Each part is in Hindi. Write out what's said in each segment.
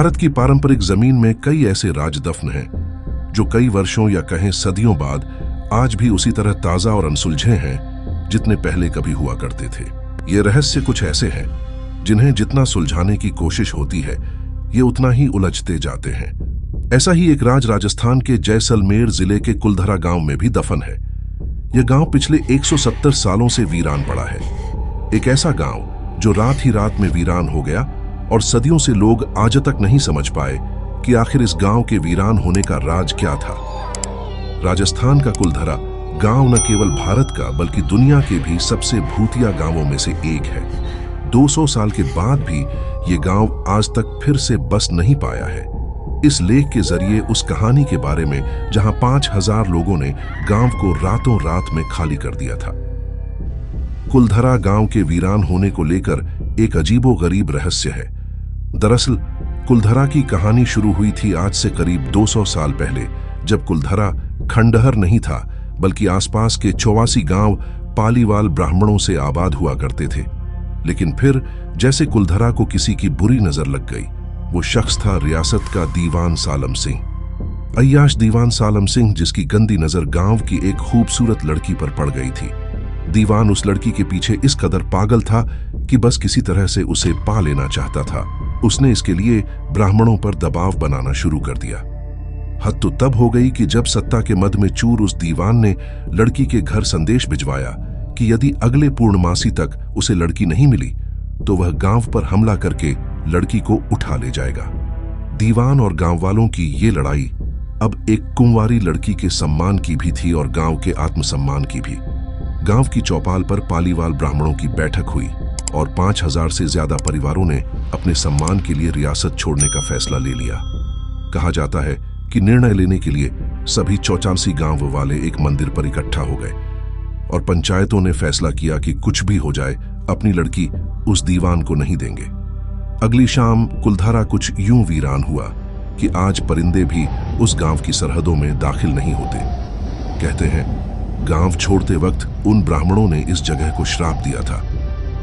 भारत की पारंपरिक जमीन में कई ऐसे राजदफन हैं जो कई वर्षों या कहें सदियों बाद आज भी उसी तरह ताजा और अनसुलझे हैं जितने पहले कभी हुआ करते थे। ये रहस्य कुछ ऐसे हैं जिन्हें जितना सुलझाने की कोशिश होती है ये उतना ही उलझते जाते हैं। ऐसा ही एक राज राजस्थान के जैसलमेर जिले के कुलधरा गांव में भी दफन है। यह गांव पिछले 170 सालों से वीरान पड़ा है। एक ऐसा गांव जो रात ही रात में वीरान हो गया और सदियों से लोग आज तक नहीं समझ पाए कि आखिर इस गांव के वीरान होने का राज क्या था। राजस्थान का कुलधरा गांव न केवल भारत का बल्कि दुनिया के भी सबसे भूतिया गांवों में से एक है। 200 साल के बाद भी ये गांव आज तक फिर से बस नहीं पाया है। इस लेख के जरिए उस कहानी के बारे में जहां 5000 लोगों ने गांव को रातों रात में खाली कर दिया था। कुलधरा गांव के वीरान होने को लेकर एक अजीबोगरीब रहस्य है। दरअसल कुलधरा की कहानी शुरू हुई थी आज से करीब 200 साल पहले, जब कुलधरा खंडहर नहीं था बल्कि आसपास के 84 गांव पालीवाल ब्राह्मणों से आबाद हुआ करते थे। लेकिन फिर जैसे कुलधरा को किसी की बुरी नजर लग गई। वो शख्स था रियासत का दीवान सालम सिंह। अय्याश दीवान सालम सिंह, जिसकी गंदी नजर गांव की एक खूबसूरत लड़की पर पड़ गई थी। दीवान उस लड़की के पीछे इस कदर पागल था कि बस किसी तरह से उसे पा लेना चाहता था। उसने इसके लिए ब्राह्मणों पर दबाव बनाना शुरू कर दिया। हद तो तब हो गई कि जब सत्ता के मद में चूर उस दीवान ने लड़की के घर संदेश भिजवाया कि यदि अगले पूर्णमासी तक उसे लड़की नहीं मिली तो वह गांव पर हमला करके लड़की को उठा ले जाएगा। दीवान और गांव वालों की ये लड़ाई अब एक कुंवारी लड़की के सम्मान की भी थी और गांव के आत्मसम्मान की भी। गांव की चौपाल पर पालीवाल ब्राह्मणों की बैठक हुई और 5000 से ज्यादा परिवारों ने अपने सम्मान के लिए रियासत छोड़ने का फैसला ले लिया। कहा जाता है कि निर्णय लेने के लिए सभी 84 गांव वाले एक मंदिर पर इकट्ठा हो गए और पंचायतों ने फैसला किया कि कुछ भी हो जाए अपनी लड़की उस दीवान को नहीं देंगे। अगली शाम कुलधरा कुछ यूं वीरान हुआ कि आज परिंदे भी उस गांव की सरहदों में दाखिल नहीं होते। कहते हैं गांव छोड़ते वक्त उन ब्राह्मणों ने इस जगह को श्राप दिया था।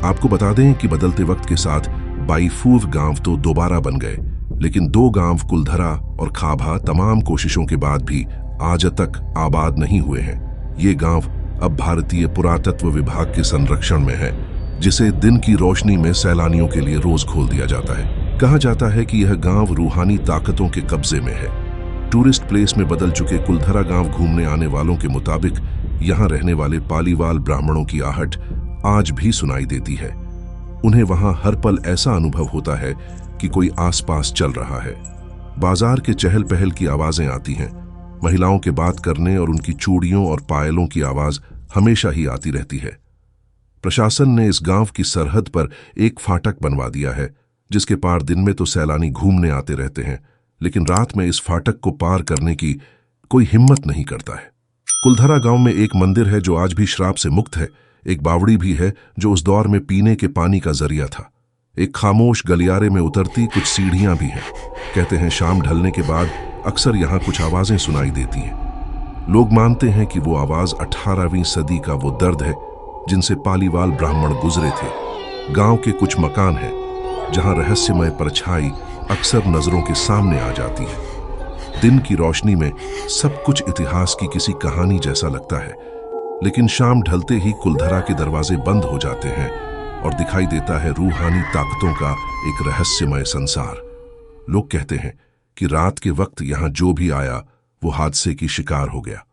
आपको बता दें कि बदलते वक्त के साथ बाईफूव गांव तो दोबारा बन गए, लेकिन 2 गांव कुलधरा और खाभा तमाम कोशिशों के बाद भी आज तक आबाद नहीं हुए हैं। ये गांव अब भारतीय पुरातत्व विभाग के संरक्षण में है, जिसे दिन की रोशनी में सैलानियों के लिए रोज खोल दिया जाता है। कहा जाता है कि यह गांव रूहानी ताकतों के कब्जे में है। टूरिस्ट प्लेस में बदल चुके कुलधरा गांव घूमने आने वालों के मुताबिक यहां रहने वाले पालीवाल ब्राह्मणों की आहट आज भी सुनाई देती है। उन्हें वहां हर पल ऐसा अनुभव होता है कि कोई आसपास चल रहा है। बाजार के चहल पहल की आवाजें आती हैं। महिलाओं के बात करने और उनकी चूड़ियों और पायलों की आवाज हमेशा ही आती रहती है। प्रशासन ने इस गांव की सरहद पर एक फाटक बनवा दिया है, जिसके पार दिन में तो सैलानी घूमने आते रहते हैं, लेकिन रात में इस फाटक को पार करने की कोई हिम्मत नहीं करता है। कुलधरा गांव में एक मंदिर है जो आज भी श्राप से मुक्त है। एक बावड़ी भी है जो उस दौर में पीने के पानी का जरिया था। एक खामोश गलियारे में उतरती कुछ सीढ़ियां भी हैं। कहते हैं शाम ढलने के बाद अक्सर यहां कुछ आवाजें सुनाई देती हैं। लोग मानते हैं कि वो आवाज 18वीं सदी का वो दर्द है जिनसे पालीवाल ब्राह्मण गुजरे थे। गांव के कुछ मकान हैं जहां रहस्यमय परछाई अक्सर नजरों के सामने आ जाती है। दिन की रोशनी में सब कुछ इतिहास की किसी कहानी जैसा लगता है, लेकिन शाम ढलते ही कुलधरा के दरवाजे बंद हो जाते हैं और दिखाई देता है रूहानी ताकतों का एक रहस्यमय संसार। लोग कहते हैं कि रात के वक्त यहां जो भी आया वो हादसे की शिकार हो गया।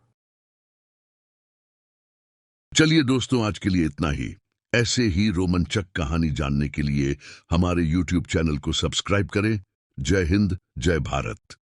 चलिए दोस्तों, आज के लिए इतना ही। ऐसे ही रोमांचक कहानी जानने के लिए हमारे YouTube चैनल को सब्सक्राइब करें। जय हिंद, जय भारत।